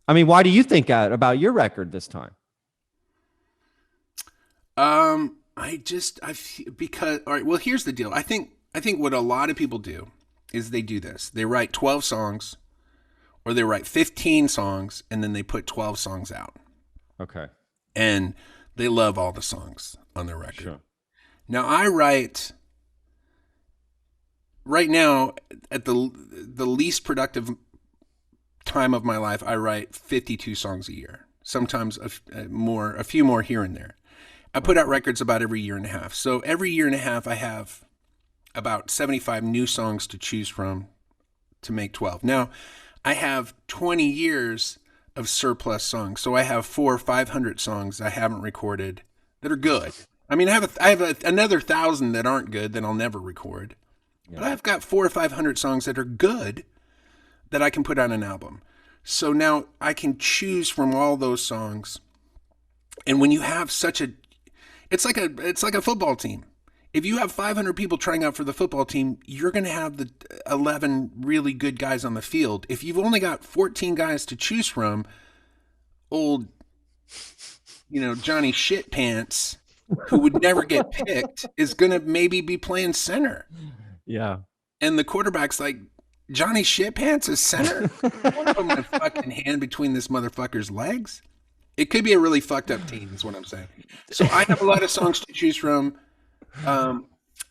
I mean, why do you think that about your record this time? Because all right. Well, here's the deal. I think what a lot of people do is they do this. They write 12 songs, or they write 15 songs, and then they put 12 songs out, Okay, and they love all the songs on their record. sure. Now I write right now at the least productive time of my life. I write 52 songs a year. Sometimes a few more here and there. I put out records about every year and a half. So every year and a half, I have about 75 new songs to choose from to make 12. Now, I have 20 years of surplus songs. So I have 400 or 500 songs I haven't recorded that are good. I mean, another 1,000 that aren't good that I'll never record. But Yeah. I've got 400 or 500 songs that are good that I can put on an album. So now I can choose from all those songs. And when you have it's like a football team. If you have 500 people trying out for the football team, you're going to have the 11 really good guys on the field. If you've only got 14 guys to choose from, old, Johnny Shit Pants, who would never get picked, is going to maybe be playing center. Yeah. And the quarterback's like, Johnny Shit Pants is center? I want to put my fucking hand between this motherfucker's legs. It could be a really fucked up team, is what I'm saying. So I have a lot of songs to choose from. Um,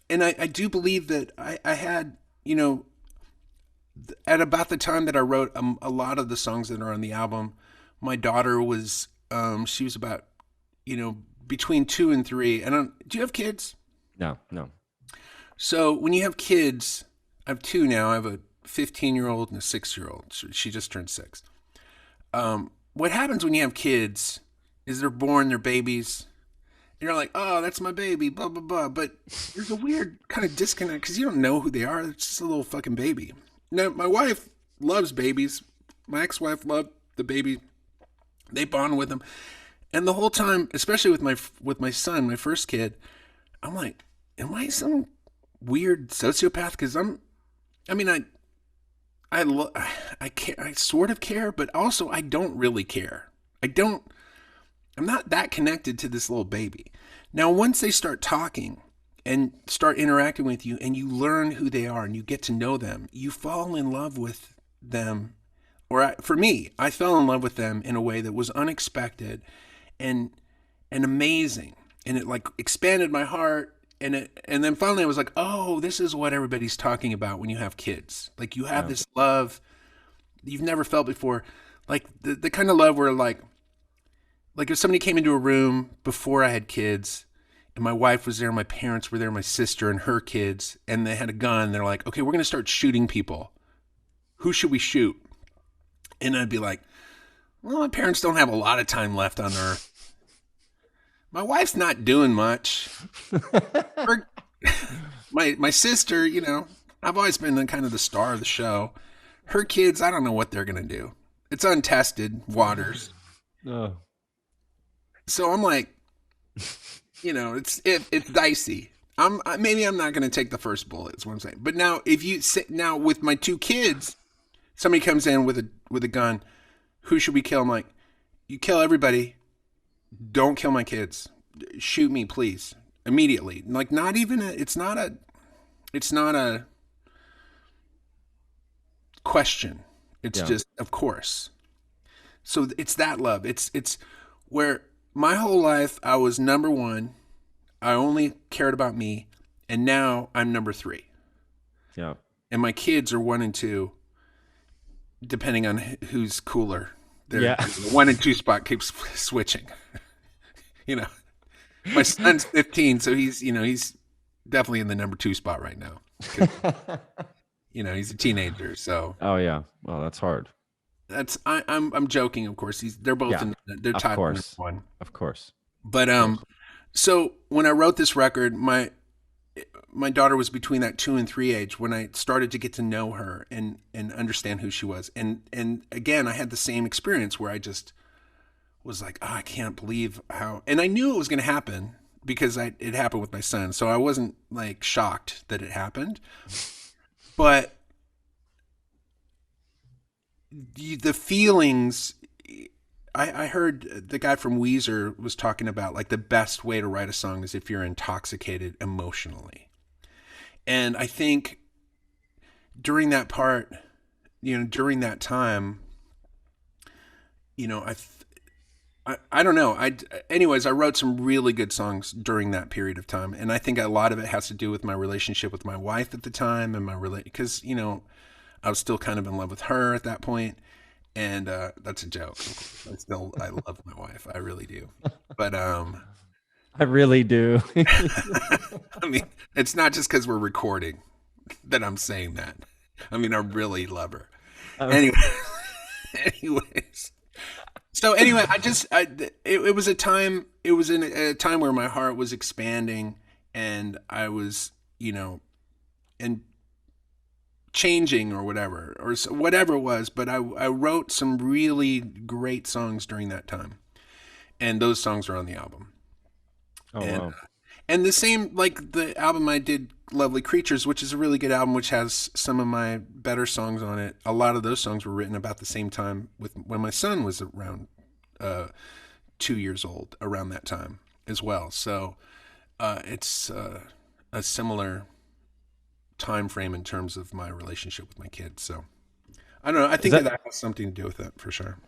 and I do believe that I had, at about the time that I wrote a lot of the songs that are on the album, my daughter was, she was about, between 2 and 3. And do you have kids? No, no. So when you have kids, I have two now. I have a 15-year-old and a 6-year-old. She just turned 6. What happens when you have kids is they're born, they're babies, and you're like, oh, that's my baby, blah, blah, blah. But there's a weird kind of disconnect because you don't know who they are. It's just a little fucking baby. Now, my wife loves babies. My ex-wife loved the baby. They bond with them. And the whole time, especially with my son, my first kid, I'm like, am I some weird sociopath? Because I mean, I care, I sort of care, but also I don't really care. I'm not that connected to this little baby. Now, once they start talking and start interacting with you and you learn who they are and you get to know them, you fall in love with them. For me, I fell in love with them in a way that was unexpected and amazing. And it like expanded my heart. And then finally I was like, oh, this is what everybody's talking about when you have kids. Like you have Yeah. this love you've never felt before. Like the kind of love where like if somebody came into a room before I had kids and my wife was there, my parents were there, my sister and her kids, and they had a gun, they're like, okay, we're going to start shooting people. Who should we shoot? And I'd be like, well, my parents don't have a lot of time left on earth. My wife's not doing much. Her, my sister, I've always been the kind of the star of the show. Her kids, I don't know what they're going to do. It's untested waters. Oh, So I'm like, it's dicey. Maybe I'm not going to take the first bullet. Is what I'm saying. But now, if you sit now with my two kids, somebody comes in with a gun. Who should we kill? I'm like, you kill everybody. Don't kill my kids. Shoot me, please, immediately. Like, not even it's not a question. It's yeah. just, of course. So it's that love. It's where my whole life I was number one. I only cared about me, and now I'm number 3. Yeah. And my kids are 1 and 2, depending on who's cooler. Yeah. The 1 and 2 spot keeps switching. you know, my son's 15, so he's definitely in the number 2 spot right now. He's a teenager, so Oh yeah. Well, that's hard. I'm joking, of course. They're both Yeah. they're Of tied for course. one. Of course. But Of course. so when I wrote this record, my daughter was between that 2 and 3 age when I started to get to know her and understand who she was. And again, I had the same experience where I just was like, oh, I can't believe how, and I knew it was going to happen because it happened with my son. So I wasn't like shocked that it happened, but the feelings, I heard the guy from Weezer was talking about like the best way to write a song is if you're intoxicated emotionally. And I think during that part, during that time, you know, I don't know. Anyways, I wrote some really good songs during that period of time, and I think a lot of it has to do with my relationship with my wife at the time and because I was still kind of in love with her at that point, and that's a joke. I love my wife, I really do, but I really do. I mean, it's not just because we're recording that I'm saying that. I mean, I really love her. Um, Anyway, anyways. So anyway, it was a time. It was in a time where my heart was expanding, and I was, and changing or whatever, whatever it was. But I wrote some really great songs during that time, and those songs are on the album. oh And wow. and the same, like the album I did, Lovely Creatures, which is a really good album, which has some of my better songs on it. A lot of those songs were written about the same time with when my son was around 2 years old, around that time as well. So it's a similar time frame in terms of my relationship with my kids. So I don't know. I Is think that that has something to do with it for sure.